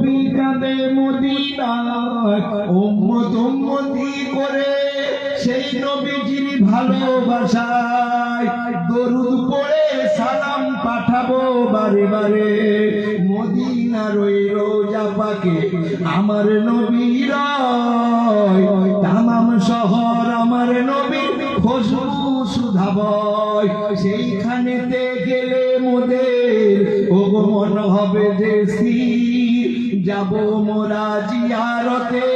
নবী কাঁদে মদিনায় উম্মত উম্মতি করে সেই নবীজির ভালোবাসায় দরুদ পড়ে সালাম পাঠাবো বারে বারে মদিনার ওই রোজা পাকে আমার নবীর তামাম শহর আমার নবীর খুশবু সুধা বয় সেইখানেতে গেলে মোদের ওগো মন হবে যে স্থির যাব মোরা জিয়ারতে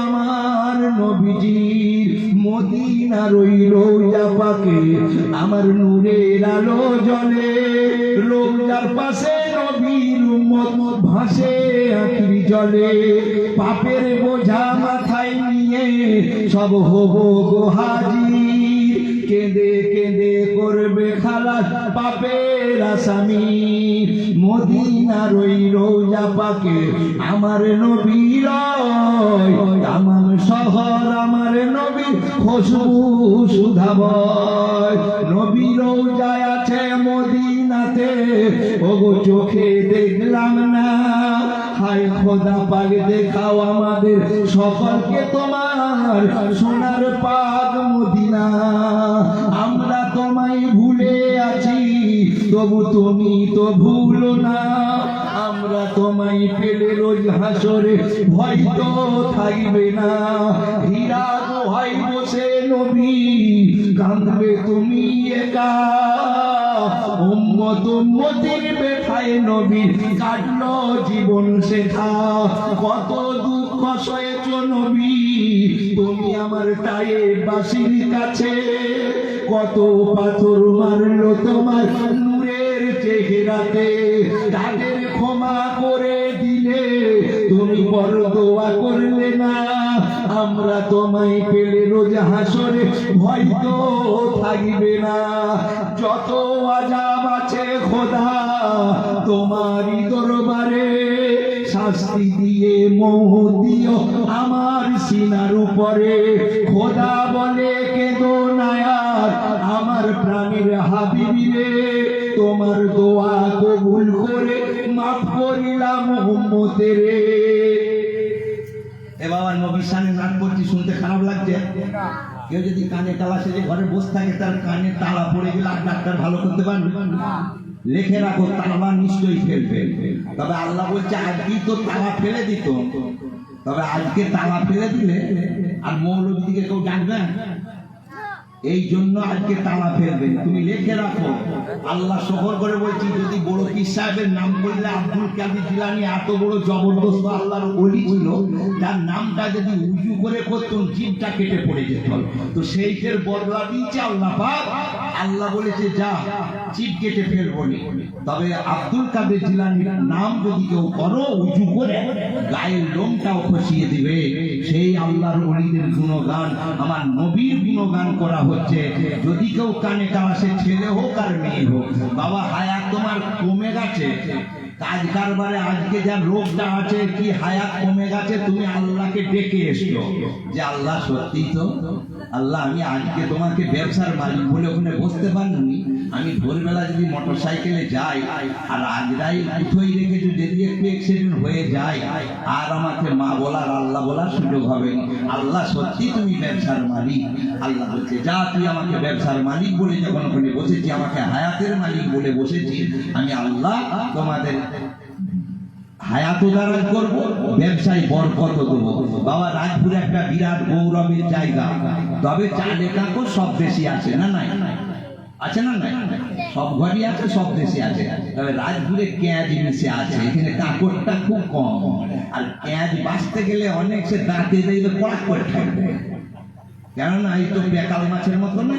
আমার নবীজির মদিনার ওই রোজা পাকে আমার নূরের আলো জ্বলে রোজার পাশে নবীর উম্মত ভাসে আখির জলে পাপের বোঝা মাথায় নিয়ে সব হবো গো হাজির কেঁদে কেঁদে করবে খালাস পাপের আসামি মদিনার ওই রোজা পাকে আমার নবীর তামাম শহর আমার নবীর খুশবু সুধা বয় নবী রোজায় আছে মদিনাতে ওগো চোখে দেখলাম না হায় খোদা পাক দেখাও আমাদের সকলকে তোমার সোনার পাক মদিনা আমরা তোমায় ভুলে আছি তবু তুমি তো ভুলো না আমরা তোমায় পেলে রোজ হাসরে ভয় তো থাকবে না হীরা দোহাই বসে নবী কাঁদবে তুমি একা উম্মত উম্মতির ব্যথায় নবীর কাটলো জীবন শেখা কত দুঃখ সয়েছ নবী তুমি আমার টায়ে বাসির কাছে কত পাথর মারলো তোমার নূরের চেহারাতে তাদের ক্ষমা করে দিলে তুমি বড় দোয়া করলে না আমরা তোমায় পেলে রোজ হাসরে ভয় তো থাকবে না যত আযাব আছে খোদা তোমারই দরবারে শাস্তি দিয়ে মোহ দিও আমার সিনার উপরে খোদা বলে কেঁদো না আর আমার প্রাণের হাবিবিরে তোমার দোয়া কবুল করে মাফ করিলাম উম্মতের এ বাবা নবীর সামনে নাম করছি শুনতে খারাপ লাগছে কেউ যদি কানে তালা সেজে ঘরে বসে থাকে তার কানে তালা পড়ে গেলে আর ডাক্তার ভালো করতে পারবে লিখে রাখো তালা নিশ্চয়ই ফেলবে তবে আল্লাহ বলছে আজকেই তো তালা ফেলে দিত তবে আজকে তালা ফেলে দিলে আর মৌলবী দিকে কেউ ডাকবে এই জন্য আজকে তালা ফেলবেন তুমি লিখে রাখো আল্লাহ শকর করে বলছি যদি বড় পীর সাহেবের নাম বললে আব্দুল কাদের জিলানী এত বড় জবরদস্ত আল্লাহর ওলি ছিল তার নামটা যদি উজু করে করতেন জিভটা কেটে পড়ে যেত তো সেইটার বদলা দিয়েছে আল্লাহ পাক আল্লাহ বলেছে যা জিভ কেটে ফেলবো নি তবে আব্দুল কাদের জিলানীর নাম যদি কেউ করো উজু করে গায়ের লোমটাও খসিয়ে দিবে সেই আল্লাহর ওলিদের গুণগান আমার নবীর গুণগান করা হচ্ছে যদি কেউ কানে কালাসে ছেলে হোক আর মেয়ে হোক বাবা হায়াত তোমার কমে গেছে কাজ কারবারে আজকে যা রোগটা আছে কি হায়াত কমে গেছে তুমি আল্লাহকে ডেকে এসছো যে আল্লাহ সত্যি তো আল্লাহ আমি আজকে তোমাকে ব্যবসার মালিক বলে ওখানে বসতে পারিনি আমি ভোরবেলা যদি মোটর সাইকেলে যাই আর আজরাই উঠোই রেখেছো যদি একটু অ্যাক্সিডেন্ট হয়ে যায় আর আমাকে মা বলার আল্লাহ বলার সুযোগ হবে আল্লাহ সত্যি তুমি ব্যবসার মালিক আল্লাহ বলছে যা তুই আমাকে ব্যবসার মালিক বলে যখন ওখানে বসেছি আমাকে হায়াতের মালিক বলে বসেছি আমি আল্লাহ তোমাদের হায়াত ধারণ করবো ব্যবসায় বরকত দেবো বাবা রাজপুরে একটা বিরাট গৌরবের জায়গা তবে চালে কাকর সব দেশে আছে না নাই আছে না নাই সব ঘরই আছে সব দেশে আছে তবে রাজপুরে পেঁয়াজ মিশে আছে এখানে কাকরটা খুব কম আর পেঁয়াজ বাঁচতে গেলে অনেক সে দাঁতে দিলে কড়াক করে থাকবে কেননা এই তো বেকাল মাছের মতো না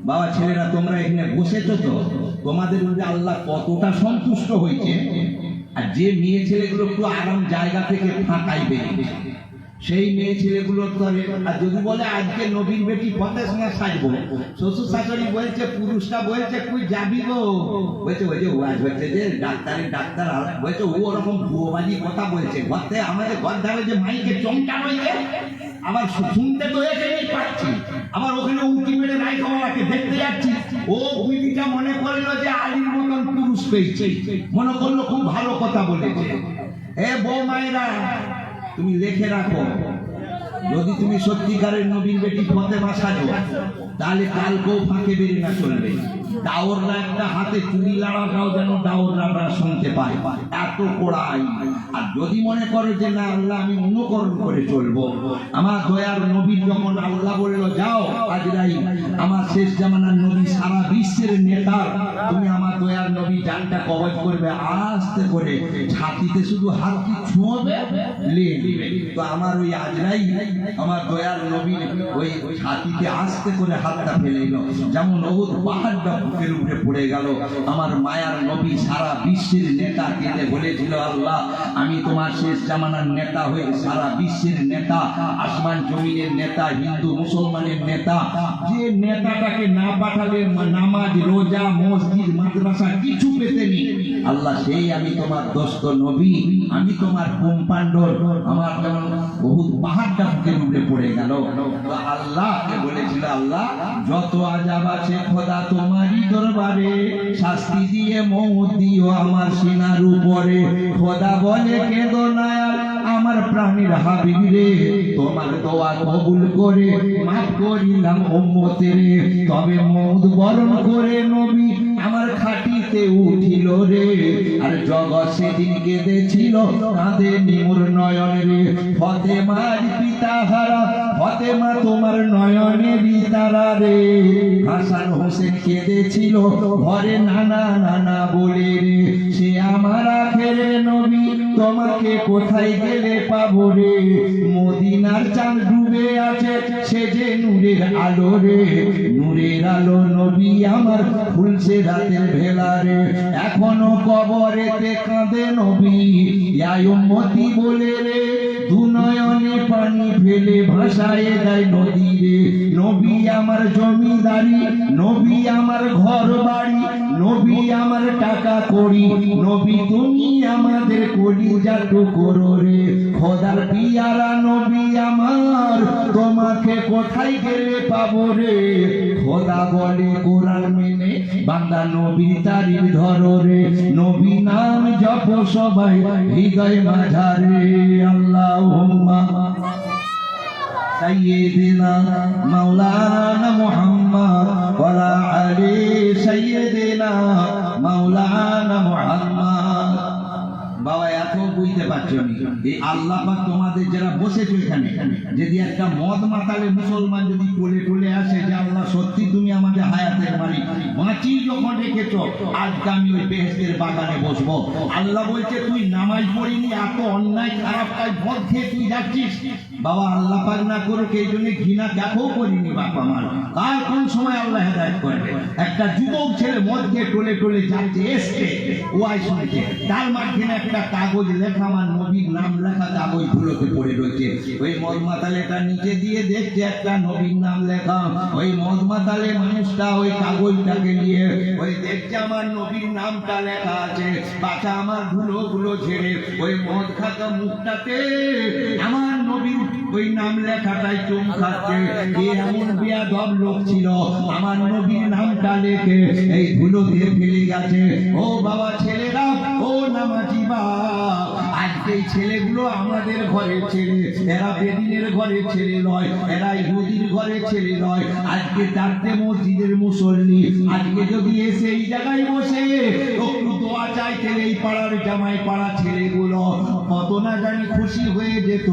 বাবা ছেলেরা তোমরা এখানে বসেছো তো তোমাদের উপরে আল্লাহ কতটা সন্তুষ্ট হয়েছে আর যে মেয়ে ছেলেগুলো একটু আরাম জায়গা থেকে ফাঁকাই বেরিয়েছে সেই মেয়ে ছেলেগুলো আর যদি বলে আজকে নবীর বেটি পথের সঙ্গে সাজবো শ্বশুর শাশুড়ি বলছে পুরুষটা বলছে তুই যাবি গো বলছে ওই যে ওয়াজ হচ্ছে যে ডাক্তারের ডাক্তার বলছে ও ওরকম ভুয়োবাজি কথা বলছে ঘরতে আমাদের ঘর ধারে যে মাইকে চমকা রয়েছে আবার শুনতে তো এখানেই পাচ্ছি আবার ওখানে উঁকি মেরে রাই খাওয়াকে দেখতে যাচ্ছি ও বিবিটা মনে করলো যে আলীর মতন পুরুষ পেয়েছে মনে করলো খুব ভালো কথা বলেছে এ বৌমায়েরা, তুমি লিখে রাখো, যদি তুমি সত্যিকারের নবীর বেটি ফতেমা সাজো, তাহলে কালকেও ফাঁকে বেরিয়ে না চলবে। দাওররা একটা হাতে চুরি লাড়াটাও যেন দাওররা শুনতে পায়, এত কড়াই। আর যদি মনে করো যে না আল্লাহ আমি অনুকরণ করে চলবো, আমার দয়ার নবীর যখন আল্লাহ বললো যাও আজরাইল, আমার শেষ জামানার নবী সারা বিশ্বের নেতা, তুমি আমার দয়ার নবী জানটা কবজ করবে, আস্তে করে ছাতিতে শুধু হাত কি ছুঁবে লিয়ে দিবে। তো আমার ওই আজরাইল আমার দয়ার নবী ওই ছাতিতে আস্তে করে হাতটা ফেলে দিল, যেমন ওহুদ পাহাড়টা বুকের উপরে পড়ে গেল। আমার মায়ার নবী সারা বিশ্বের নেতা কেঁদে বলেছিল, আল্লাহ আমি তোমার শেষ জামানার নেতা হয়ে সারা বিশ্বের নেতা, আসমান জমিনের নেতা, হিন্দু মুসলমানের নেতা, যে নেতাটাকে না পাঠালে নামাজ রোজা মসজিদ মাদ্রাসা কিছু পেতেনি, আল্লাহ সেই আমি তোমার দোস্ত নবী, আমি তোমার কম্পাউন্ডার। আমার যেমন বহুত পাহাড়টা বুকের উপরে পড়ে গেল। আল্লাহকে বলেছিল, আল্লাহ যত আযাব আছে খোদা তোমারই দরবারে, শাস্তি দিয়ে মওত দিও আমার সিনার উপরে। খোদা বলে কেঁদো না আমার প্রাণীর হাবিব রে, তোমার দোয়া কবুল করে মাফ করিলাম উম্মতের। তবে মওত বরণ করে নবী আমার খাটিতে উঠিল রে, আর জগৎ সেদিন কেঁদেছিল কাঁদে নিমুর নয়ন রে। ফতেমার পিতা হারা, ফতেমা তোমার নয়নেরই তারা রে। হাসান হোসেন কেঁদেছিল ঘরে নানা নানা বলে রে, সে আমার আখেরে নবী তোমাকে কোথায় গেলে পাবো রে। মদিনার চাঁদ ডুবে আছে সে যে নূরের আলো রে, নূরের আলো নবী আমার ফুলছে রাতের ভেলা রে। এখনো কবরেতে কাঁদে নবী ইয়া উম্মতি বলে রে, দু নয়নে পানি ফেলে ভাসায় দেয় নদী রে। নবী আমার জমিদারি, নবী আমার ঘর বাড়ি, নবী আমার টাকা কড়ি, নবী তুমি আমাদের কলিজা টুকরো রে। খোদার পিয়ারা নবী আমার তোমাকে কোথায় গেলে পাবো রে। খোদা বলে কোরআন মেনে বান্দা নবীর তারিফ ধরো রে। নবী নাম জপ সবাই হৃদয় মাঝারে। আল্লাহুম্মা সাইয়্যিদিনা মাওলানা মুহাম্মদ ওয়া আলি সাইয়্যিদিনা মাওলানা মুহাম্মদ। বাবা এত বুঝতে পারছো এই আল্লাহ পাক তোমাদের যারা বসেছো এখানে, যদি একটা মদ মাতালে মুসলমান যদি কোলে কোলে আসে যে আল্লাহ সত্যি তুমি আমাকে হায়াতের মালিক, বাঁচি যখন রেখেছো, আজকে আমি ওই বেহেশতের বাগানে বসবো। আল্লাহ বলছে তুই নামাজ পড়িনি, এত অন্যায় খারাপ কাজ মদ খেয়ে তুই যাচ্ছিস। বাবা আল্লাহ পাক না করুক, এই জন্য ঘৃণা দেখো করিনি বাপ আমার। কার কোন সময় আল্লাহ হেদায়েত করবে। একটা যুবক ছেলে মদ খেয়ে টোলে টোলে যাচ্ছে, এসছে ওয়াই শুনছে, তার মাঝখানে একটা কাগজ লেখা আমার নবীর নাম লেখা কাগজ গুলোতে পড়ে রয়েছে। ওই মদ মাতালেটা নিচে দিয়ে দেখছে একটা নবীর নাম লেখা। ওই মদ মাতালে মানুষটা ওই কাগজটাকে নিয়ে ওই দেখছে আমার নবীর নামটা লেখা আছে। বাচ্চা আমার ধুলো গুলো ছেড়ে ওই মদ খাতা মুখটাতে আমার নবীর ওই নাম লেখাটাই চমকাচ্ছে। এমন বেয়াদব লোক ছিল, আমার নবীর নামটা লেখে এই ধুলো দিয়ে ফেলে গেছে। ও বাবা ছেলেরা, ও নামাজি বা, আজকে এই ছেলেগুলো আমাদের ঘরে ছেলে, এরা বেদিনের ঘরে ছেলে নয়, এরা ইহুদির ঘরে ছেলে নয়। আজকে চারটে মসজিদের মুসল্লি, আজকে যদি এসে এই জায়গায় বসে একটু দোয়া চাইতেন এই পাড়ার জামাই পাড়া ছেলেগুলো, কত না জানি খুশি হয়ে যেত,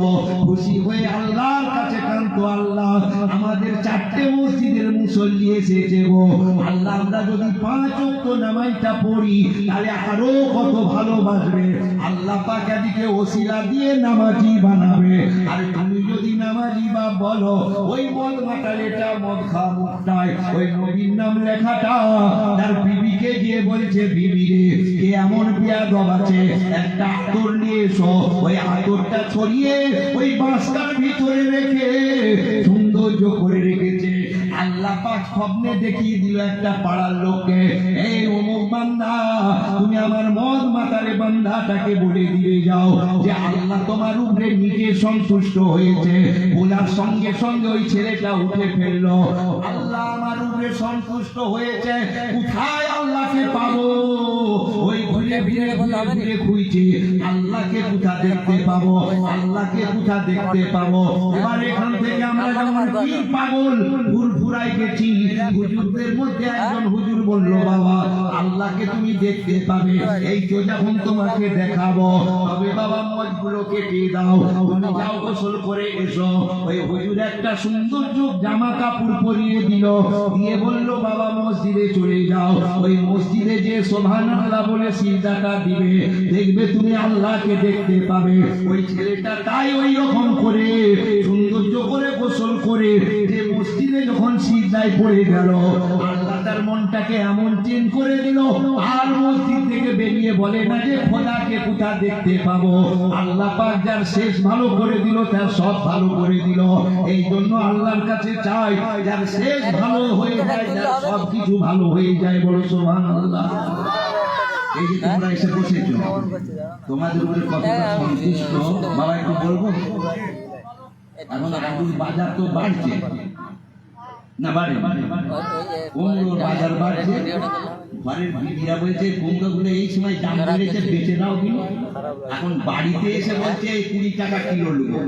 খুশি হয়ে আল্লাহর কাছে কাঁদতো, আল্লাহ আমাদের চারটে মসজিদের মুসল্লি এসেছে গো আল্লাহ, আমরা যদি 5 ওয়াক্ত নামাজটা পড়ি তাহলে আরো কত ভালোবাসবে। আল্লাহ পাক এদিকে ওসিলা দিয়ে নামাজি বানাবে। আর তুমি যদি নামাজি বা বলো, ওই মদ মাতালেটা মদ খাওয়া মুখটায় ওই নবীর নাম লেখাটা তার বিবিকে গিয়ে বলছে, বিবি রে কে এমন বেয়াদব আছে, একটা আতর নিয়ে এসো। ওই আতরটা ছড়িয়ে ওই বাঁশটার ভিতরে রেখে সৌন্দর্য করে রেখেছে। আল্লাহ পাক স্বপ্নে দেখিয়ে দিল একটা পাড়ার লোককে, এই অমুক বান্দা তুমি আমার মদ মাতালে বান্দাটাকে বলে দিয়ে যাও যে আল্লাহ তোমার উপরে নিজে সন্তুষ্ট হয়েছে। বলার সঙ্গে সঙ্গে ওই ছেলেটা উঠে ফেললো, আল্লাহ আমার উপরে সন্তুষ্ট হয়েছে, কোথায় আল্লাহকে পাবো? ওই ঘুরে ঘুরে ঘুরে খুঁজছে আল্লাহকে কোথা দেখতে পাবো, আল্লাহকে কোথা দেখতে পাবো। এবার এখান থেকে আমরা যেমন পীর পাগল ফুরফুরাই গেছি, হুজুরদের মধ্যে একজন হুজুর বলল, বাবা আল্লাহকে তুমি দেখতে পাবে, এই তো যখন তোমাকে দেখাবো, তবে বাবা মজগুলো কেটে দাও, তুমি যাও গোসল করে এসো। ওই হুজুর একটা সুন্দর জামা কাপড় পরিয়ে দিল, দিয়ে বলল, বাবা মসজিদে চলে যাও, ওই মসজিদে যে সুবহানাল্লাহ বলে সিজদাটা দিবে, দেখবে তুমি আল্লাহকে দেখতে পাবে। ওই ছেলেটা তাই ওই রকম করে সৌন্দর্য করে গোসল করে যে মসজিদে যখন সিজদায় পড়ে গেল, আল্লাহ তার মনটাকে এমন চেঞ্জ করে দিল, আর মসজিদ থেকে বেরিয়ে বলে না যে খোদাকে কোথা দেখতে পাবো। আল্লাহ পাক যার শেষ ভালো করে দিল, তার সব ভালো করে দিল। এই জন্য আল্লাহর কাছে চাই, যার শেষ ভালো হয়ে যায়, যার সব কিছু ভালো হয়ে যায়। বলো সুবহানাল্লাহ। এই যে তোমরা এসে বসেছো, তোমাদের উপরে কতটা সন্তুষ্ট বাবা একটু বলবো। এখন আলুর বাজার তো বাড়ছে না, বাড়ে কুমড়োর বাজার বাড়ছে। ঘরের বিবিরা বলছে কুমড়োগুলো এই সময় দাম বেড়েছে, বেঁচে দাও কিনো। এখন বাড়িতে এসে বলছে 20 টাকা কিলো নেবো।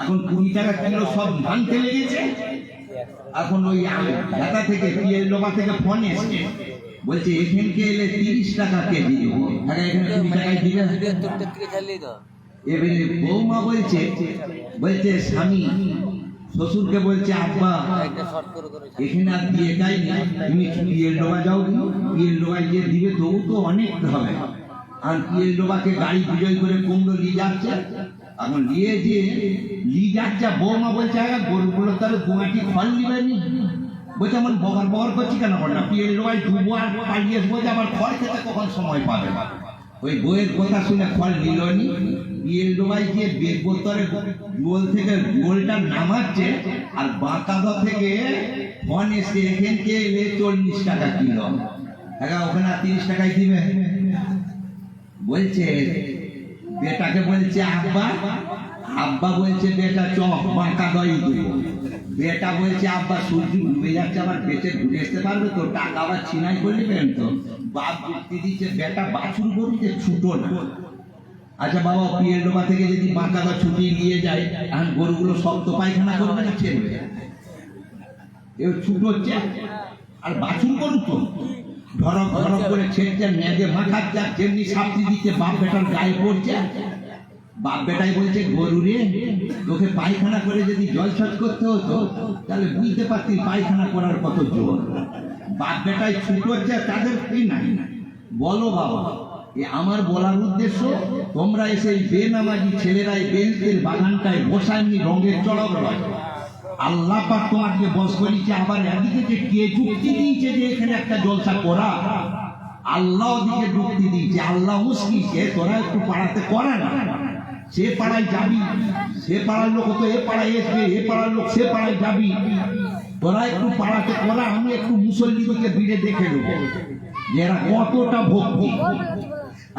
এখন 20 টাকা কিলো সব ভাঙতে লেগেছে। এখন ওই ঢাকা থেকে পিএল লোবা থেকে ফোন এসছে, বলছে এখানকে এলে 30 টাকা কেজি দেবো। এখানে 20 টাকায় দিবে। এবারে বৌমা বলছে স্বামী শ্বশুরকে বলছে, আব্বা এখানে আর দিয়ে যাই না, তুমি পিএল ডোবা যাও, পিএল ডোবায় গিয়ে দিবে, তবু তো অনেক হবে। আর পিএল ডোবাকে গাড়ি বিজয় করে কুমড়ো নিয়ে যাচ্ছে। এখন নিয়ে যাচ্ছে, বৌমা বলছে গরুগুলো তাহলে দুমাটি ফল নিবেনি। বলছে আমার বগর করছি কেন করে না, পিএল ডোবায় ডুবো আর পালিয়ে বলছে আবার খড় খেতে কখন সময় পাবে। ওই বইয়ের কথা শুনে ফল নিল নি। পিএল ডোবায় গিয়ে বেগবোতরে গোল থেকে গোলটা নামাচ্ছে, আর বাঁকাদা থেকে ফোন এসে এখানকে এলে 40 টাকা কিলো। ওখানে 30 টাকায় দিবে। বলছে বেটাকে বলছে আব্বা বলছে বেটা চক বাঁকা দই দেবো। বেটা বলছে আব্বা সূর্য ডুবে যাচ্ছে, আবার বেঁচে ঘুরে আসতে পারবে তো, টাকা আবার ছিনাই করে নেবেন তো। বাপ যুক্তি দিচ্ছে, বেটা বাছুর গরুতে ছুটো না। আচ্ছা বাবা, পিএল ডোবা থেকে যদি বাঁকা দই ছুটিয়ে নিয়ে যায়, এখন গরুগুলো শক্ত পায়খানা করবে না ছেড়বে? এ ছুটো হচ্ছে, আর বাছুর গরু তো ধরক ধরক করে ছেড়ছে, মেঘে মাখাচ্ছে, যেমনি শাস্তি দিচ্ছে বাপ বেটার গায়ে পড়ছে। বাপ বেটাই বলছে, গরু রে তোকে পায়খানা করে যদি জল ছট করতে হতো, তাহলে বুঝতে পারতি পায়খানা করার কত জোর। বাপ বেটাই ছুট হচ্ছে, তাদের কি নাই। বলো বাবা, আমার বলার উদ্দেশ্য, তোমরা এসে বেনামাজি ছেলেরাই বেঞ্চের বাগানটায় বসায়নি রঙের চড়ক রয়। আল্লাহ পাক তোমাকে বস করেছে, আবার এদিকে যে কে যুক্তি দিয়েছে যে এখানে একটা জলসা করা, আল্লাহ ওদিকে যুক্তি দিয়েছে। আল্লাহ মুশকিলকে তোরা একটু পাড়াতে করে না, সে পাড়ায় যাবি, সে পাড়ার লোক তো এ পাড়ায় এসবে, এ পাড়ার লোক সে পাড়ায় যাবি, তোরা একটু পাড়াতে করা। আমি একটু মুসল্লিদেরকে ভিড়ে দেখে নেবো যে এরা কতটা ভক্তি।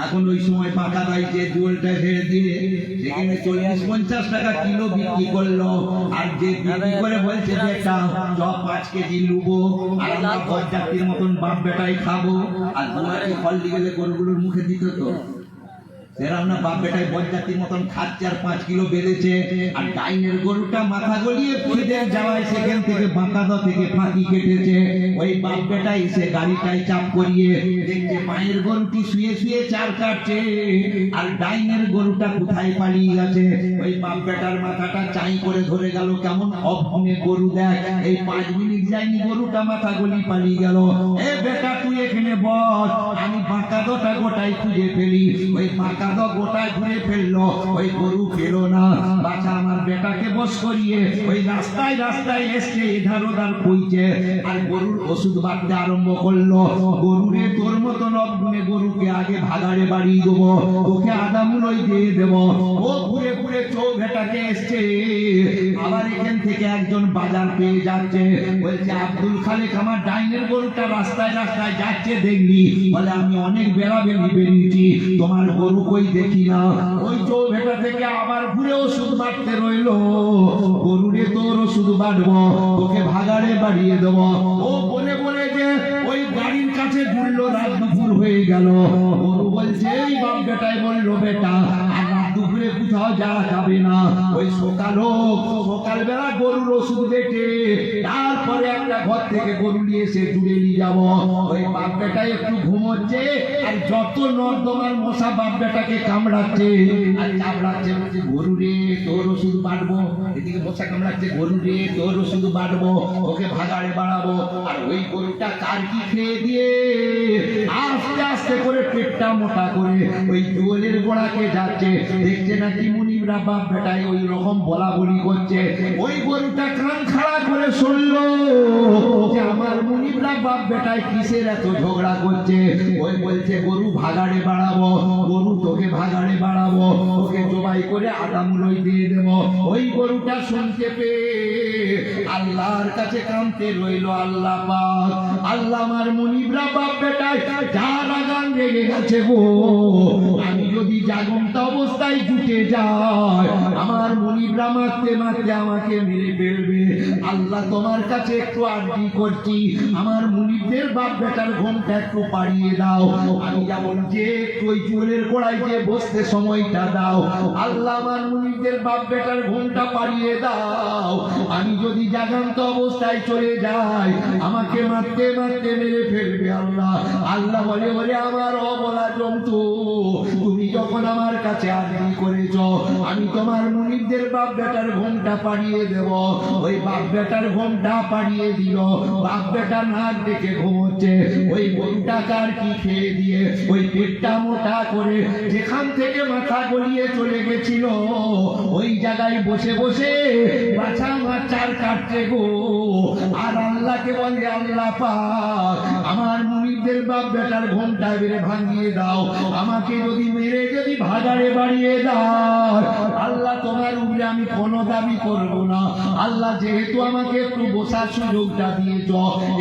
এখন ওই সময় পাকা দাইছে, জোলটা ছেড়ে দিয়ে সেখানে 40-50 টাকা কিলো বিক্রি করলো। আর যে বিক্রি করে বলছে যে একটা 5 কেজি লুবো, আর আমরা বরযাত্রীর মতন বাপ বেটাই খাবো। আর দুয়ারে ফল দিয়ে গেলে গরুগুলোর মুখে দিত তো, সেরা না বাপ বেটাই বরযাত্রীর মতন খাচ্ছে, আর 5 কিলো বেড়েছে। আর ডাইনের গরুটা মাথা গলিয়ে ফিরে যাওয়ায় সেখান থেকে বাঁকাদা থেকে ফাঁকি কেটেছে। ওই বাপ বেটা এসে গাড়িটাই চাপ করিয়ে দেখছে মায়ের গরুটি শুয়ে শুয়ে চার কাটছে, আর ডাইনের গরুটা কোথায় পালিয়ে গেছে। ওই বাপ বেটার মাথাটা চাই করে ধরে গেল, কেমন অভনে গরু দেখ, এই 5 মিনিট যায়নি গরুটা মাথা গলি পালিয়ে গেল। এ বেটা তুই এখানে বস, আমি বাঁকাদাটা গোটাই খুঁজে ফেলি। ওই বাঁকাদা গোটায় ঘুরে ফেললো, ওই গরু পেল না। বাচ্চা আমার বেটাকে বস করিয়ে ওই রাস্তায় রাস্তায় এসছে, এধার ওধার খুঁজছে, আর গরুর ওষুধ বাড়তে আরম্ভ করলো। গরুরে তোর মতন অগুনে গরুকে আগে ভাগাড়ে বাড়িয়ে দেবো, তোকে আদামুলোই দিয়ে দেবো। ও ঘুরে ঘুরে চৌঘাটাকে এসছে। আবার এখান থেকে একজন বাজার পেয়ে যাচ্ছে, বলছে আব্দুল খালেক আমার ডাইনের গরুটা রাস্তায় রাস্তায় যাচ্ছে দেখলি? বলে আমি অনেক বেড়াবেড়ি বেরিয়েছি, তোমার গরু কই দেখি না। ওই চৌঘাটা থেকে আবার ঘুরে ওষুধ বাড়তে রইলো, গরুরে তোর ওষুধ বাড়বো, তোকে ভাগাড়ে বাড়িয়ে দেবো। ও বলে বলে যে ওই গাড়ির কাছে কাছে জুড়লো, রাত দুপুর হয়ে গেল। গরু বলছে, এই বাপ বেটাই বললো, বেটা আর রাত দুপুরে কোথাও যাওয়া যাবে না, ওই সকালবেলা গরুর ওষুধ দেখে তারপরে একটা ঘর থেকে গরু নিয়ে এসে জুড়ে নিয়ে যাবো। ওই বাপ বেটাই একটু ঘুমোচ্ছে, আর যত নর্দমার মশা বাপ বেটাকে কামড়াচ্ছে আর চামড়াচ্ছে, বলছে গরু রে তোর ওষুধ বাড়বো, এদিকে মশা কামড়াচ্ছে, গরু রে তোর ওষুধ বাড়বো, ওকে ভাগাড়ে বাড়াবো। আর ওই গরুটা কার কি খেয়ে দিয়ে আস্তে আস্তে করে পেটটা মোটা করে ওই জোয়ালের গোড়াকে যাচ্ছে। দেখছে নাকি মুনিবরা বাপ বেটাই ওই রকম বলা বলি করছে। ওই গরুটা কান খাড়া করে শুনলো যে আমার মুনিবরা বাপ বেটাই কিসের এত ঝগড়া করছে। ওই বলছে গরু ভাগাড়ে বাড়াবো, গরু তোকে ভাগাড়ে বাড়াবো, ওকে জবাই করে আদামুলোই দিয়ে দেবো। ওই গরুটা শুনতে পেয়ে আল্লাহর কাছে কাঁদতে রইল, আল্লাহ পাক, আল্লাহ আমার মুনিবরা বাপ বেটাই যার আগান রেগে গেছে গো, আমি যদি জাগন্ত অবস্থায় জুটে যাই আমার মুনিবরা মারতে মারতে আমাকে মেরে ফেলবে। আল্লাহ তোমার কাছে একটু আরজি করছি, আমার মুনিবদের বাপ বেটার ঘুমটা একটু পাড়িয়ে দাও, আমি যেমন যে ওই চুলের গোড়ায় যে বসতে সময়টা দাও। আল্লাহ আমার মুনিবদের বাপ বেটার ঘুমটা পাড়িয়ে দাও, আমি যদি জাগান্ত অবস্থায় চলে যাই আমাকে মারতে মারতে মেরে ফেলবে। আল্লাহ আল্লাহ বলে, বলে আমার অবলা জন্তু, তুমি যখন আমার কাছে আরজি করেছ আমি তোমার মুনিবদের বাপ বেটার ঘুমটা পাড়িয়ে দেব। ওই বাপ বেটার ঘুমটা পাড়িয়ে দিল, বাপ বেটা নাক দেখে ঘুমোচ্ছে। ওই গরুটা কার কি খেয়ে দিয়ে ওই পেটটা মোটা করে যেখান থেকে মাথা গলিয়ে চলে গেছিল ওই জায়গায় বসে বসে বাছা মাচার কাটছে গো। আর আল্লাহকে বলে, আল্লাহ পাক আমার মুনিবদের বাপ বেটার ঘুমটা বেড়ে ভাঙিয়ে দাও, আমাকে যদি মেরে যদি ভাগাড়ে বাড়িয়ে দাও আল্লাহ তোমার উপরে আমি কোনো দাবি করব না। আল্লাহ যেহেতু আমাকে একটু বসার সুযোগটা দিয়েছ,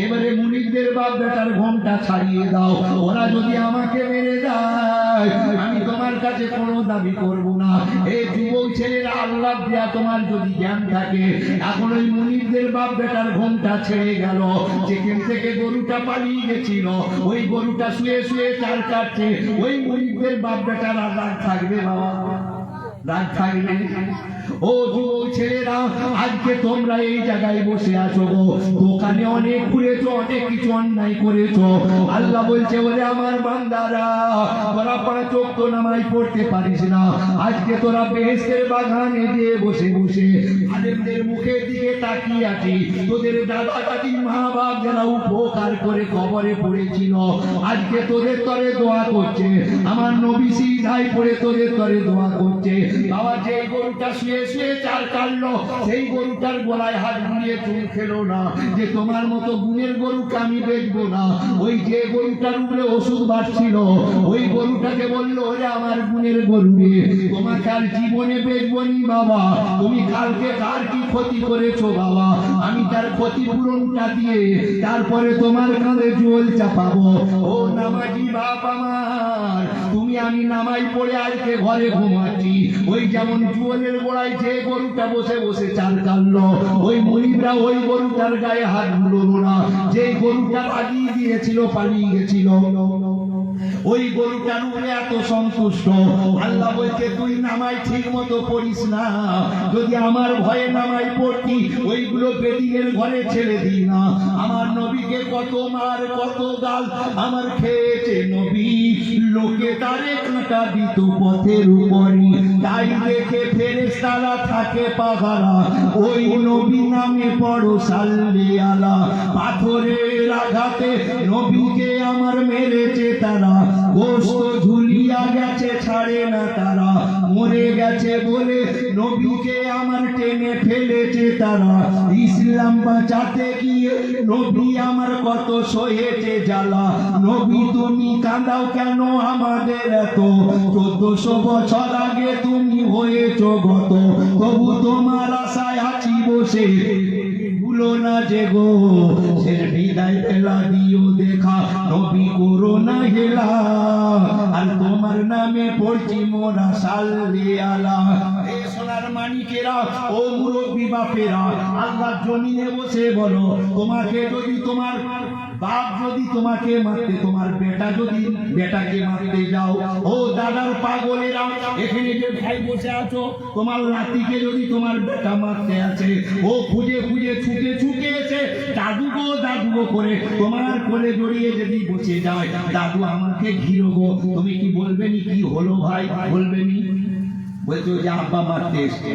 এবারে মুনিবদের বাপ বেটার ঘুমটা ছাড়িয়ে দাও, ওরা যদি আমাকে মেরে দেয় আমি তোমার কাছে কোনো দাবি করব না। এই যুবক ছেলেরা, আল্লাহ দেয়া তোমার যদি জ্ঞান থাকে, এখন ওই মুনিবদের বাপ বেটার ঘুমটা ছেড়ে গেল, যেখান থেকে গরুটা পালিয়ে গেছিল ওই গরুটা শুয়ে শুয়ে চাল কাটছে। ওই মুনিবদের বাপ বেটার আর রাগ থাকবে বাবা? রাগ থাকবে? ও যুবক ছেলেরা, আজকে তোমরা এই জায়গায় বসে আছো গো, দোকানে অনেক ঘুরেছো, অনেক কিছু অন্যায় করেছো। আল্লাহ বলছে, বলে আমার বান্দারা তোরা 5 ওয়াক্ত নামাজ পড়তে পারিস না, আজকে তোরা বেহেশতের বাগানে দিয়ে বসে বসে আলেমদের মুখের দিকে তাকিয়ে আছিস। তোদের দাদা দাদি মা বাপ যারা উপকার করে কবরে পড়েছিল আজকে তোদের তরে দোয়া করছে, আমার নবী সিজদায় পড়ে তোদের তরে দোয়া করছে। বাবা যে গরুটা শুয়ে শুয়ে চাল কাটলো সেই গরুটার গলায় হাত বুলিয়ে চুল খেলো না, যে তোমার মতো গুণের গরুকে আমি বেচবো না। ওই যে গরুটার উপরে ওষুধ বাড়ছিল ওই গরুটাকে বললো, ওরে আমার গুণের গরু রে, তোমাকে আর জীবনে বেচবো নি বাবা, তুমি কালকে কার কি ক্ষতি করেছো বাবা, আমি তার ক্ষতিপূরণটা দিয়ে তারপরে তোমার কাঁধে জল চাপাবো। ও নামাজি বাপ আমার, তুমি আমি নামাজ পড়ে আজকে ঘরে ঘুমাচ্ছি, ওই যেমন জুয়েলের গোড়ায় যে গরুটা বসে বসে চাল কাটলো ওই মুনিবরা ওই গরুটার গায়ে হাত বুলোলো না, যে গরুটা পালিয়ে দিয়েছিল পালিয়ে গেছিল ওই গরুটার উপরে এত সন্তুষ্ট। আল্লাহ বলছে, তুই নামাজ ঠিক মতো পড়িস না, যদি আমার ভয়ে নামাজ পড়তি ওইগুলো বেদিনের ঘরে ছেড়ে দিই না। আমার নবীকে কত মার কত গাল আমার খেয়েছে নবী, লোকে তারে কাঁটা দিত পথের উপরই, তাই দেখে ফেরেশতারা থাকে পাহারা, ওই নবী নামে পড়ো সাল্লি আলা। পাথরের আঘাতে নবীকে আমার মেরেছে তারা, গোশত ঝুলিয়া গেছে ছাড়ে না তারা, মরে গেছে বলে নবীকে আমার টেনে ফেলেছে তারা, ইসলাম বাঁচাতে গিয়ে নবী আমার কত সহেছে জ্বালা। নবী তুমি কাঁদাও কেন আমাদের এত, 1400 বছর আগে তুমি হয়েছো গত, তবু তোমার আশায় আছি বসে, ভুলো না যে গো সে বিদায় বেলা দিও দেখা, নবী করো না হেলা, আর তোমার নামে পড়ছি মোরা সাল্লি আলা। সোনার মানিকেরা, ও মুরব্বী বাপেরা, আল্লাহর জমিনে বসে বলো, তোমাকে যদি তোমার বাপ যদি তোমাকে মারতে, তোমার বেটা যদি বেটাকে মারতে যাও, ও দাদার পাগলেরা, এখানে যে ভাই বসে আছো, তোমার নাতিকে যদি তোমার বেটা মারতে আছে, ও খুঁজে খুঁজে ছুটে ছুটে এসে দাদুগো করে তোমার কোলে জড়িয়ে যদি বসে যায়, দাদু আমাকে ঘিরো গো, তুমি কি বলবেনি কি হলো ভাই? বলবেনি? বলছো যে আব্বা মারতে এসছে,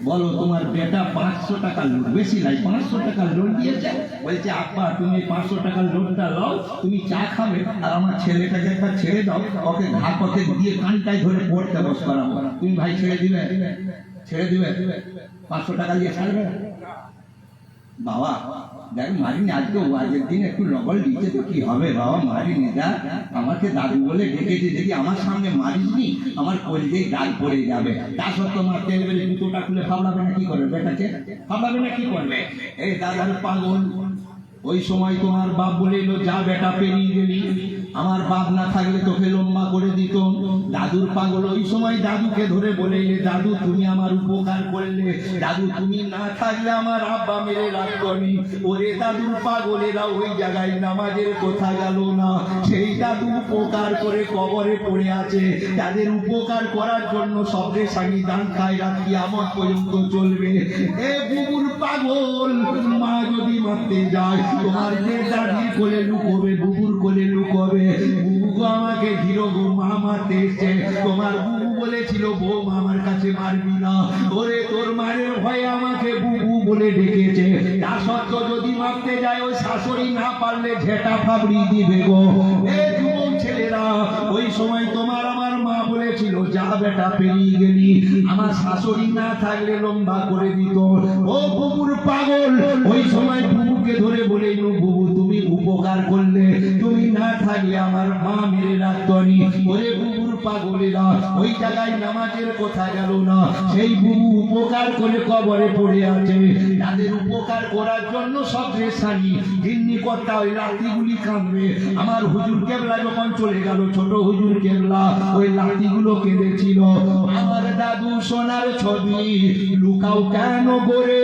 বলো তোমার বেটা 500 টাকার লোড, বেশি নাই 500 টাকার লোড দিয়েছে, বলছে আব্বা তুমি 500 টাকার লোডটা নাও, তুমি চা খাবে আর আমার ছেলেটাকে একবার ছেড়ে দাও, ওকে ঘা পথে দিয়ে কানটাই ধরে পড়তে বস করাবো। তুমি ভাই ছেড়ে দিবে? ছেড়ে দিবে? 500 টাকা দিয়ে ছাড়বে? বাবা দেখ মারিনি, আজকে আজকের দিন একটু লগল দিচ্ছে তো কি হবে বাবা, মারিনি যা, আমাকে দাদু বলে ডেকেছে, যদি আমার সামনে মারিসনি আমার কলজেই দাগ পড়ে যাবে, তা সত্ত্বেও মারতে গেলে জুতোটা খুলে ফাবলাবে না কি করবে? বেটাকে ফাবলাবে না কি করবে? এই দাদার পাগল, ওই সময় তোমার বাপ বলে এলো, যা বেটা পেরিয়ে গেলি, আমার বাপ না থাকলে তোকে লম্বা করে দিত। দাদুর পাগল ওই সময় দাদুকে ধরে বলে, দাদু তুমি আমার উপকার করলে, দাদু তুমি না থাকলে আমার আব্বা মেরে রাখবনি। ওরে দাদুর পাগলেরা ওই জায়গায় নামাজের কথা গেল না, সেই দাদু উপকার করে কবরে পড়ে আছে, তাদের উপকার করার জন্য সবরে সাগি দান খায়, রাখি আমার পর্যন্ত চলবে। এ বুবুর পাগল, মা যদি মারতে যায়, তোমার যে দাদির কোলে লুকোবে, বুবুর কোলে লুকোবে, বুবু আমাকে ঘিরো গো, মা মারতে এসছে। তোমার বুবু বলেছিল বউ আমার কাছে মারবি না, ওরে তোর মারের ভয়ে আমাকে বুবু বলে ডেকেছে, তা সত্ত্বেও যদি মারতে যায় ওই শাশুড়ি না পারলে ঝেঁটা ফাবড়ি দিবে গো। এ যুবক ছেলেরা, ওই সময় তোমার আমার মা বলেছিল, যা বেটা পেরিয়ে গেলি, আমার শাশুড়ি না থাকলে লম্বা করে দিত। ও বুবুর পাগল, ওই সময় বুবুকে ধরে বলে, বুবু তুমি উপকার করলে, তুমি না থাকলে আমার মা মেরে রাখতনি। ওরে বুবুর পাগলেরা, ওই জায়গায় নামাজের কথা গেল না, সেই বুবু উপকার করে কবরে পড়ে আছে, তাদের উপকার করার জন্য সব রেশানি জিন্নি কর্তা ওই লাঠিগুলি কাঁদবে। আমার হুজুর কেবলা যখন চলে গেল, ছোট হুজুর কেবলা, ওই লাঠিগুলো কেঁদেছিল, আমার দাদু সোনার ছবি লুকাও কেন করে,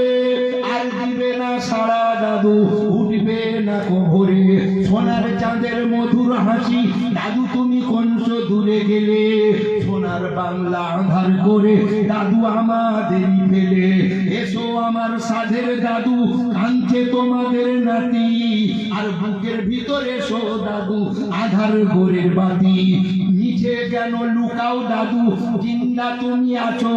আর দিবে না সারা দাদু, উঠবে না কবরে, সোনার চাঁদের মধুর হাসি, দাদু তুমি কংস দূরে গেলে, সোনার বাংলা আধার করে দাদু আমাদের ফেলে, এসো আমার সাধের দাদু, কাঁদছে তোমাদের নাতি, আর বুকের ভিতরে এসো দাদু, আধার গোরের বাতি, নিচে কেন লুকাও দাদু, জিন্দা তুমি আছো,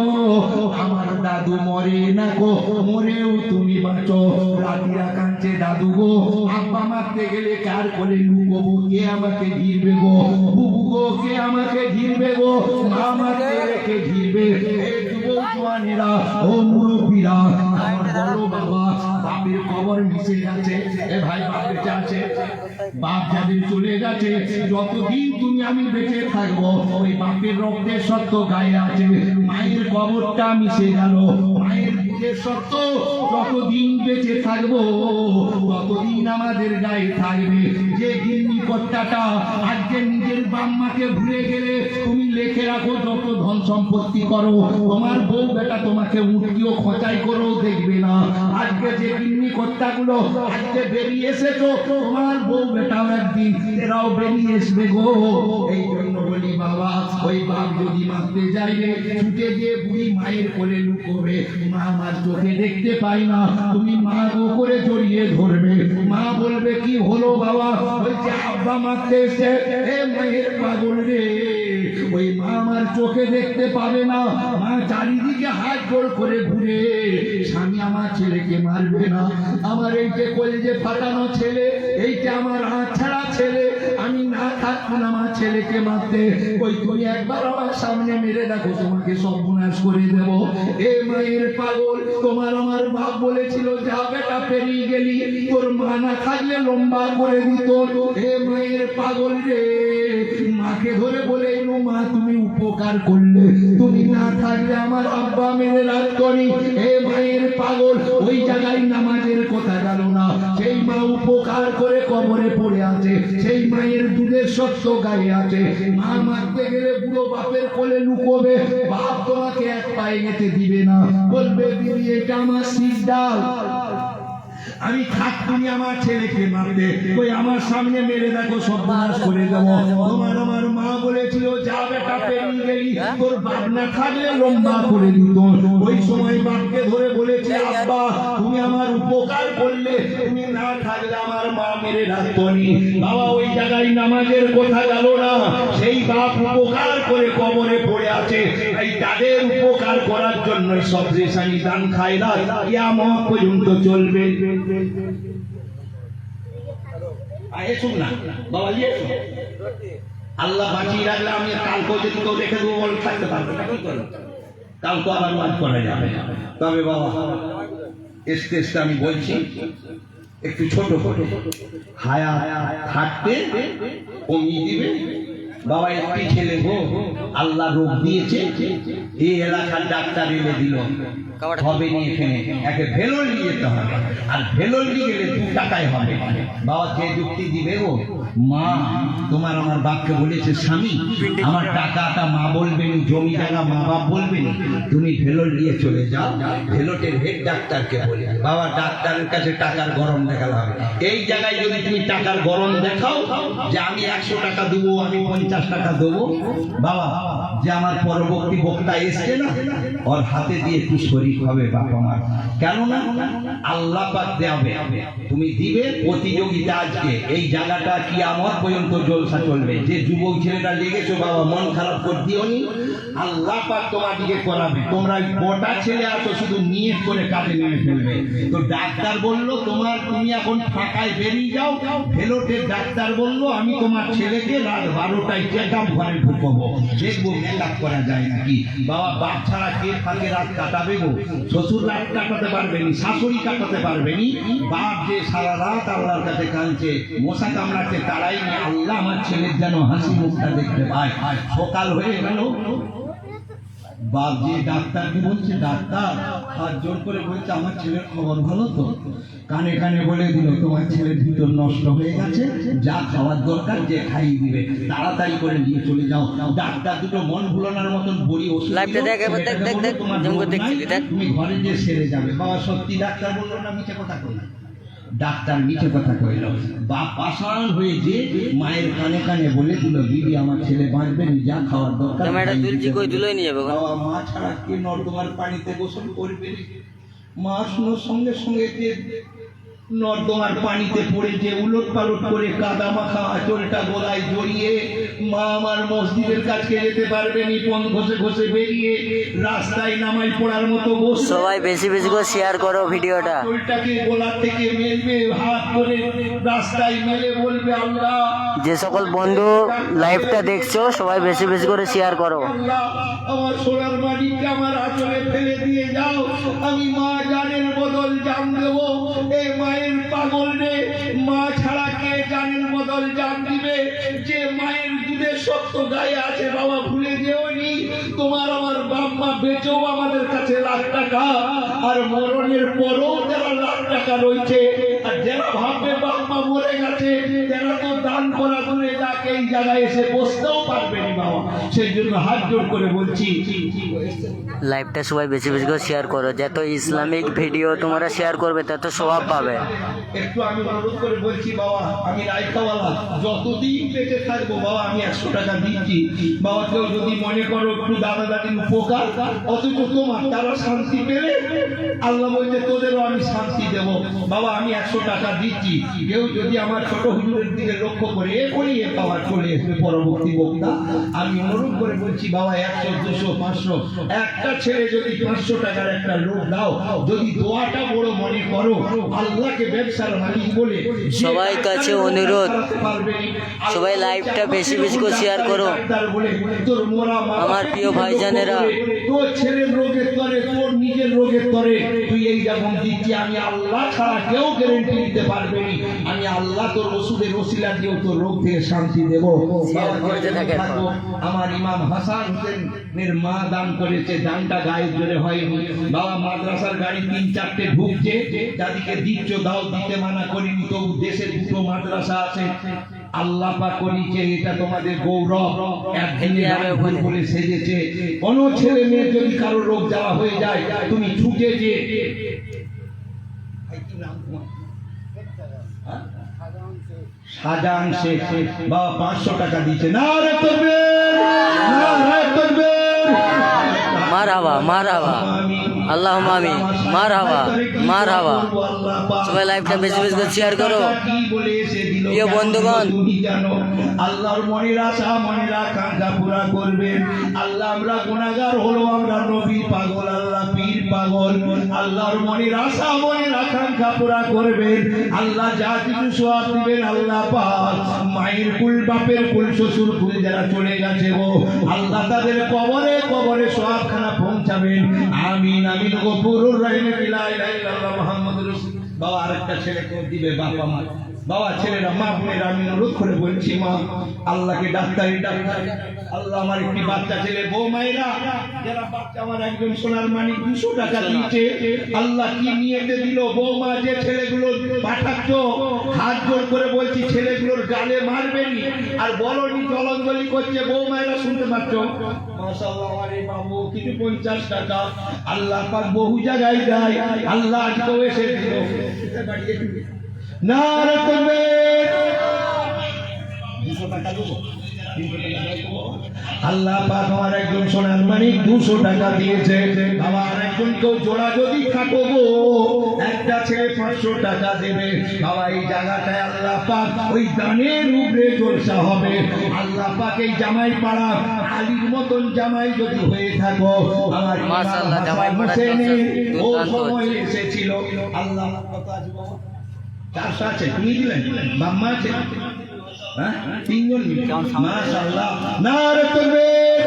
আমার দাদু মরে না গো, মরেও তুমি বাঁচো। রাতিরা কাঁদছে দাদু গো, আব্বা মারতে গেলে কার কোলে লুকোবো, কে আমাকে ঘিরবে গো, বুবু গো কে আমাকে ঘিরবে গো, মা মারতে রেখে ঘিরবে। যুবক জওয়ানেরা, ও মুরব্বীরা, আমার বড় বাবা, বাপের কবর মিশে গেছে, এ ভাই বাপ বেঁচে আছে, বাপ যাদের চলে গেছে, যতদিন তুমি আমি বেঁচে থাকবো, ওই বাপের রক্তের সত্য গায়ে আছে, মায়ের কবরটা মিশে গেল, মায়ের বুকের সত্য যতদিন বেঁচে থাকবো, ততদিন আমাদের গায়ে থাকবে। যে গিন্নি কর্তাটা আজকে নিজের বাম্মাকে ভুলে গেলে, তুমি লেখে রাখো যত ধন সম্পত্তি করো, তোমার বউ বেটা তোমাকে উঠকিও খোঁচাই করেও দেখবে না। আজকে যে গিন্নি কর্তাগুলো আজকে বেরিয়ে এসেছো, তোমার বউ বেটাও একদিন এরাও বেরিয়ে আসবে গো। এই জন্য বলি বাবা, ওই বাপ যদি মারতে যাইলে ছুটে গিয়ে বুড়ি মায়ের কোলে লুকোবে, মা আমার চোখে দেখতে পাই না, তুমি মা গো করে জড়িয়ে ধরবে, মা বলবে কি হলো বাবা, বলছে আব্বা মারতে এসে, এ মায়ের পাগল রে, ওই মা আমার চোখে দেখতে পাবে না, মা চারিদিকে হাত জোড় করে ঘুরে, স্বামী আমার ছেলেকে মারবে না, আমার এই যে কলেজে ফাটানো ছেলে, এইটা আমার হাত ছাড়া ছেলে, আমি না থাকবো না আমার ছেলেকে মারতে, ওই তুমি একবার আমার সামনে মেরে দেখো, তোমাকে সর্বনাশ করে দেব। এ মায়ের পাগল, তোমার আমার বাপ বলেছিল, যা বেটা পেরিয়ে গেলি, তোর মা না থাকলে লম্বা করে দিত। এ মায়ের পাগল রে, মাকে ধরে বলে এলো, মা তুমি উপকার করলে, তুমি না থাকলে আমার আব্বা মেরে রাখতনি। এ মায়ের পাগল, ওই জায়গায় নামাজের কথা গেল না। সেই মা উপকার করে কবরে পড়ে আছে, সেই মায়ের দুধের সত্য গায়ে আছে। মা মারতে গেলে বুড়ো বাপের কোলে লুকোবে, বাপ তোমাকে এক পায়ে গেতে দিবে না, বলবে দিদি এটা আমার সিদ্ধাল, আমি থাকতুনি আমার ছেলেকে মারতে, ওই আমার সামনে মেরে দেখো সব নাশ করে দেবো। আমার মা বলেছিল যা বেটা পেরিয়ে গেলি, তোর বাপ না থাকলে লম্বা করে দিত। ওই সময় বাপকে ধরে বলেছে আব্বা তুমি আমার উপকার করলে, তুমি না থাকলে আমার মা মেরে রাখতনি। বাবা ওই জায়গায় নামাজের কথা গেল না, সেই বাপ উপকার করে কবরে পড়ে আছে। এই তাদের উপকার করার জন্য সব রেশানি দান খায় না, কিয়ামত পর্যন্ত চলবে। আল্লাহ বাঁচিয়ে রাখলে আমি কালকে যদি কেউ রেখে দেবো বলে থাকতে পারবো না, কি করবো? কালকে আবার ওয়াজ করা যাবে। তবে বাবা স্টেজটা আমি বলছি একটু ছোট ছোট, হায়া থাকতে কমিয়ে দিবে। বাবা একটি ছেলে গো আল্লাহ রোগ দিয়েছে, এই এলাকার ডাক্তার এনে দিল হবে নি, এখানে একে ভেলোর নিয়ে যেতে হবে, আর ভেলোর নিয়ে গেলে 2 টাকায় হবে। বাবা যে যুক্তি দিবে গো, মা তোমার আমার বাপকে বলেছে স্বামী আমার টাকাটা মা বলবেন, জমি জায়গা মা বাপ বলবেন, তুমি ভেলোর নিয়ে চলে যাও, ভেলোটের হেড ডাক্তারকে বলে। বাবা ডাক্তারের কাছে টাকার গরম দেখাতে হবে। এই জায়গায় যদি তুমি টাকার গরম দেখাও যে আমি 100 টাকা দেবো, আমি 50 টাকা দেবো, বাবা যে আমার পরবর্তী বক্তা এসছে না, ওর হাতে দিয়ে একটু শরীর হবে বাবা মার। কেননা আল্লাহ পাক দেবে, তুমি দিবে প্রতিযোগিতা। আজকে এই জায়গাটা কিয়ামত পর্যন্ত জলসা চলবে। যে যুবক ছেলেটা লেগেছো বাবা মন খারাপ করে দিওনি, আল্লাহ পাক তোমাদিকে করাবে। তোমরা কটা ছেলে আছো শুধু নিয়ত করে কাজে নেমে ফেলবে। তো ডাক্তার বললো তুমি এখন ফাঁকায় বেরিয়ে যাও, ভেলোটের ডাক্তার বললো আমি তোমার ছেলেকে রাত 12টায় চেকআপ ঘরে ঢুকবো, দেখবো মেকআপ করা যায় নাকি। বাবা বাপ ছাড়া কে ফাঁকে রাত কাটাবে গো? শ্বশুর রাত কাটাতে পারবেনি, শাশুড়ি কাটাতে পারবেনি, বাপ যে সারা রাত আল্লাহর কাছে কাঁদছে, মশা কামড়াচ্ছে, তারাই নিয়ে আল্লাহ আমার ছেলের যেন হাসি মুখটা দেখতে পায়। সকাল হয়ে গেল, বাপ যে ডাক্তারকে বলছে ডাক্তার হাত জোর করে বলছে আমার ছেলের খবর ভালো তো? কানে কানে বলে দিল তোমার ছেলের ভিতর নষ্ট হয়ে গেছে, যা খাওয়ার দরকার যে খাইয়ে দিবে, তাড়াতাড়ি করে নিয়ে চলে যাও। ডাক্তার দুটো মন ভুলানোর মতন বড়ি ওষুধ তুমি ঘরে যে সেরে যাবে। বাবা সত্যি ডাক্তার বললো না মিথ্যে কথা কইল? ডাক্তার মিথ্যে কথা কইল। বাপ পাষাণ হয়ে যে মায়ের কানে কানে বলে দিল দিদি আমার ছেলে বাঁচবে, যা খাওয়ার দরকার। বাবা মা ছাড়া কে নর্দমার পানিতে গোসল করবে? মা শুনোর সঙ্গে সঙ্গে যে নর্দমার পানিতে পড়ে যে উলট পালট করে কাদা মাখা আঁচলটা গলায় জড়িয়ে মা আমার মসজিদের কাছে যেতে পারবেনি, পথ ঘষে ঘষে বেরিয়ে রাস্তায় নামাই পড়ার মতো বসে। সবাই বেশি বেশি করে শেয়ার করো ভিডিওটা। আঁচলটাকে গলা থেকে মেলবে, হাত করে রাস্তায় মেলে বলবে আল্লাহ। যে সকল বন্ধু লাইভটা দেখছো সবাই বেশি বেশি করে শেয়ার করো। আল্লাহ আমার সোনার মানিককে আমার আঁচলে ফেলে দিয়ে যাও, আমি মা জানের বদল জান দেবো। এই মায়ের পাগল রে, মা ছাড়া কে জানের বদল জান দিবে? যে মায়ের দুধের সত্য গায়ে আছে বাবা ভুলে যেওনি, তোমার আমার বাপ মা বেঁচেও আমাদের কাছে লাখ টাকা, আর মরণের পরও যারা লাখ টাকা রয়েছে, আর যারা ভাববে বাপ মা মরে গেছে, যারা তো দান করা দূরে যাক, এই জায়গায় এসে বসতেও পারবেনি বাবা। সেই জন্য হাত জোর করে বলছি লাইভটা সবাই বেশি বেশি করে শেয়ার করো, যত ইসলামিক ভিডিও তোমরা শেয়ার করবে তত স্বভাব পাবে। একটু আমি অনুরোধ করে বলছি বাবা, আমি রায়কাওয়ালা যতদিন বেঁচে থাকবো বাবা আমি 100 টাকা দিচ্ছি। বাবা কেউ যদি মনে করো একটু দাদা দাদির উপকার, অথচ তোমার তারা শান্তি পেলে আল্লাহ বলছে তোদেরও আমি শান্তি দেবো। বাবা আমি 100 টাকা দিচ্ছি, কেউ যদি আমার ছোট হুজুরের দিকে লক্ষ্য করে এখনই পাওয়ার চলে আসবে পরবর্তী বক্তা। আমি অনুরোধ করে বলছি বাবা 100, 200, 500 একটা ছেলে যদি 500 টাকার একটা লোক দাও, যদি দোয়াটা বড় মনে করো, আল্লাহকে ব্যবসার মালিক বলে সবাই কাছে অনুরোধ, সবাই লাইভটা বেশি বেশি করে শেয়ার করো। আমার প্রিয় ভাইজানেরা, তোর ছেলের রোগের তরে, তোর নিজের রোগের তরে তুই এই যেমন দিচ্ছি আমি আল্লাহ ছাড়া কেউ গ্যারেন্টি দিতে পারবে না। আমি আল্লাহ তোর রসুলের ওসিলা দিয়েও তোর রোগ থেকে শান্তি দেব। আমার ইমাম হাসান হোসেনের মা দান করেছে, দানটা গায়ে জোরে হয়নি। বাবা মাদ্রাসার গাড়ি 3-4টে ঢুকছে, যাদিকে দিচ্ছ দাও, দিতে মানা করিনি, তবু দেশে 2টো মাদ্রাসা আছে। আল্লাহ পাক করেছে, এটা তোমাদের গৌরব। একদিনে রাজভোগ করে সেজেছে। কোন ছেলে মেয়ে যদি কারো রোগ জ্বালা হয়ে যায়, তুমি ছুটে যে শাহজাহান শেখ বাবা 500 টাকা দিচ্ছে। না রে তকবীর, মারহাবা মারহাবা, আল্লাহুম্মা আমিন, মারহাবা মারহাবা। সবাই লাইভটা বেশি বেশি করে শেয়ার করো প্রিয় বন্ধুগণ। আল্লাহর মনের আশা মনের আকাঙ্ক্ষা পুরা করবেন। আল্লাহ আমরা গুনাহগার হলো, আমরা নবী পাগল, আল্লাহ পীর পাগল। আল্লাহর মনের আশা মনের আকাঙ্ক্ষা পুরা করবেন। আল্লাহ যা কিছু সওয়াব দিবেন আল্লাহ পাক মায়ের কুল, বাপের কুল, শ্বশুর কুল যারা চলে গেছে গো, আল্লাহ তাদের কবরে কবরে সওয়াবখানা পৌঁছাবেন। আমিন আমিন। গফুরুর রহিম, লা ইলাহা ইল্লাল্লাহ মুহাম্মাদুর রাসূল। বাবা আরেকটা ছেলে করে দিবে বাবা মা, বাবা ছেলেরা মা বোনেরা আমি অনুরোধ করে বলছি, মা আল্লাহকে ডাক্তারি ডাক্তার। আল্লাহ আমার একটি বাচ্চা ছেলে, বউ মায়েরা যারা বাচ্চা, আমার একজন সোনার মানিক 200 টাকা দিচ্ছে। আল্লাহ কি নিয়েতে দিল, বউ মা যে ছেলেগুলো পাঠাচ্ছ, হাত জোর করে বলছি ছেলেগুলোর গালে মারবেনি আর বলনি, জলঞ্জলি করছে, বউ মায়েরা শুনতে পাচ্ছ। মাশাআল্লাহ, আরে বাবু কিছু 50 টাকা আল্লাহ পাক বহু জায়গায় দেয়। আল্লাহ আজকেও এসে দিল। নারে তাকবীর। 200 টাকা দেবো, 300 টাকা দেবো। আল্লাহ পাক আমার একজন সোনার মানিক 200 টাকা দিয়েছে। বাবা আরেকজন কেউ জোড়া যদি থাকো গো, একটা ছেলে 500 টাকা দেবে। বাবা এই জায়গাটায় আল্লাহ পাক ওই দানের উপরে জলসা হবে। আল্লাহ পাক এই জামাই পাড়া আলীর মতন জামাই যদি হয়ে থাকো, আমার মাশাআল্লাহ জামাই পাড়া ও সময় এসেছিল। আল্লাহ কত আছে বাবা? 400 আছে, তুমি দিলেন, বাম্মা আছে, হ্যাঁ 3 জন মিলে। মাশাআল্লাহ, নারে তাকবীর,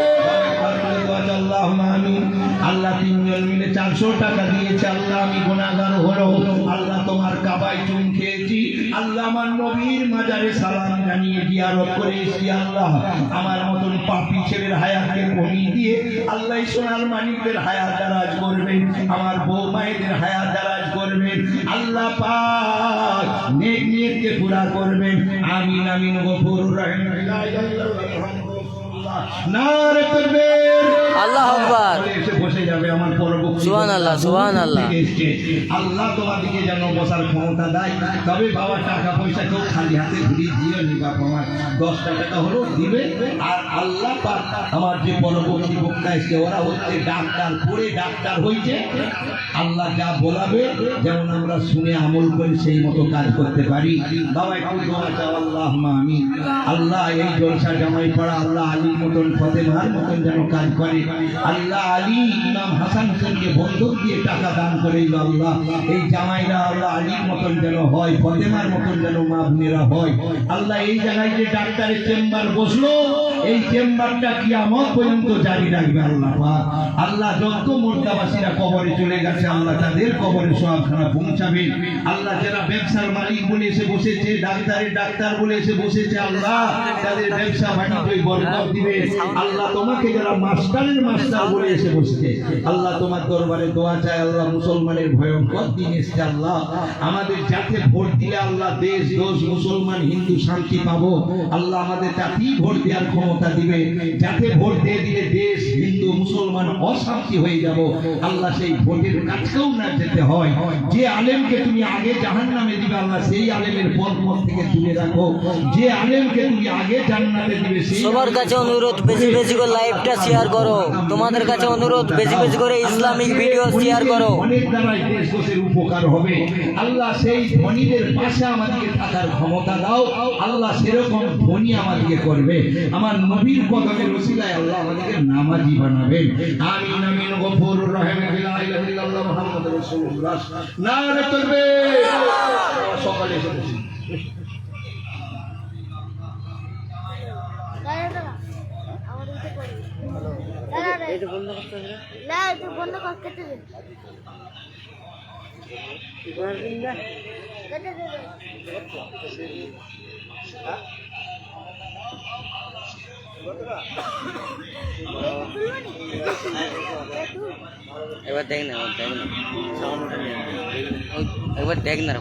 আল্লাহুম্মা আমিন। আল্লাহ 3 জন মিলে 400 টাকা দিয়েছে। আল্লাহ আমি গুনাহগার হলো, আল্লাহ তোমার কাবায় চুম খেয়েছি, আল্লাহ আমার নবীর মাজারে সালাম জানিয়ে জিয়ারত করে এসেছি। আল্লাহ আমার মতন পাপী ছেলের হায়াতকে কমিয়ে দিয়ে আল্লাহ সোনার মানিকদের হায়াত দারাজ করবেন, আমার বউ মায়েদের হায়াত দারাজ করবেন। আল্লাহ পাক নেক নিয়তকে পুরা করবেন। আমিন আমিন। গফুরুর রহিম, লা ইলাহা ইল্লাল্লাহ। নারে তাকবীর, আল্লাহু আকবার। এসে বসে যাবে আমার পরবর্তী। সুবহানাল্লাহ সুবহানাল্লাহ। আল্লাহ তোমাদিকে যেন বসার ক্ষমতা দেয়। তবে বাবা টাকা পয়সা কেউ খালি হাতে ঘুরিয়ে দিয়ে নি, বাবা আমার 10 টাকা হলো দিবে। আর আল্লাহ পাক আমার যে পরবর্তী বক্তা এসে, ওরা হচ্ছে ডাক্তার, পড়ে ডাক্তার হয়েছে। আল্লাহ যা বলাবে যেমন আমরা শুনে আমল করে সেই মতো কাজ করতে পারি। বাবা একটু দোয়া চাও, আল্লাহুম্মা আমিন। আল্লাহ এই জলসা জামাই পড়া আল্লাহ আলীর মতন, ফতেমার মতন যেন কাজ করে। আল্লাহ আলী ইমাম হাসান হোসেনকে বন্ধক দিয়ে টাকা দান করে আল্লাহ এই জামাইরা আল্লাহ আলীর মতন যেন হয়, ফতেমার মতন যেন মা বোনেরা হয়। আল্লাহ এই জায়গায় যে ডাক্তারের চেম্বার বসলো, এই চেম্বারটা কিয়ামত পর্যন্ত জারি রাখবে আল্লাহ পাক। আল্লাহ যত মুর্দাবাসীরা কবরে চলে গেছে, আল্লাহ তাদের কবরে সওয়াবখানা পৌঁছাবে। আল্লাহ যারা ব্যবসার মালিক বলে এসে বসেছে, ডাক্তারের ডাক্তার বলে এসে বসেছে, আল্লাহ তাদের ব্যবসা বাণিজ্যই বরকত দিবে। আল্লাহ তোমাকে যারা মাস্টারের মাস্টার বলে এসে বসছে, আল্লাহ তোমার দরবারে দোয়া চায়। আল্লাহ মুসলমানের ভয়ঙ্কর দিন এসছে, আল্লাহ আমাদের যাতে ভোট দিলে আল্লাহ দেশ দোষ মুসলমান হিন্দু শান্তি পাবো। আল্লাহ আমাদের যাতেই ভোট দেওয়ার ক্ষমতা দিবে, যাতে ভোট দিয়ে দিলে দেশ হিন্দু মুসলমান অশান্তি হয়ে যাব। আল্লাহ সেই ভোটের কাছেও না যেতে হয়। যে আলেমকে তুমি আগে জাহান্নামে দিবে, আল্লাহ সেই আলেমের পথ থেকে দূরে রাখো। যে আলেমকে তুমি আগে জান্নাতে দিবে, সবার কাছে অনুরোধ বেশি বেশি করে লাইভটা শেয়ার করো। তোমাদের কাছে অনুরোধ বেশি বেশি করে ইসলামিক ভিডিও শেয়ার করো। অনেক দ্বারাই দেশ দেশের উপকার হবে। আল্লাহ সেই ধনীদের পাশে আমাদেরকে থাকার ক্ষমতা দাও। আল্লাহ সেরকম ধনী আমাদেরকে করবে। আমার নবীর কদমের ওসিলায় আল্লাহ আমাদেরকে নামাজি বানাবেন। আমিন আমিন। গফুরুর রহিম, লা ইলাহা ইল্লাল্লাহ মুহাম্মাদুর রাসূলুল্লাহ। নারে তাকবীর। সকালে এসে বসি। বন্ধ করতে একবার দেখ না একবার দেখ না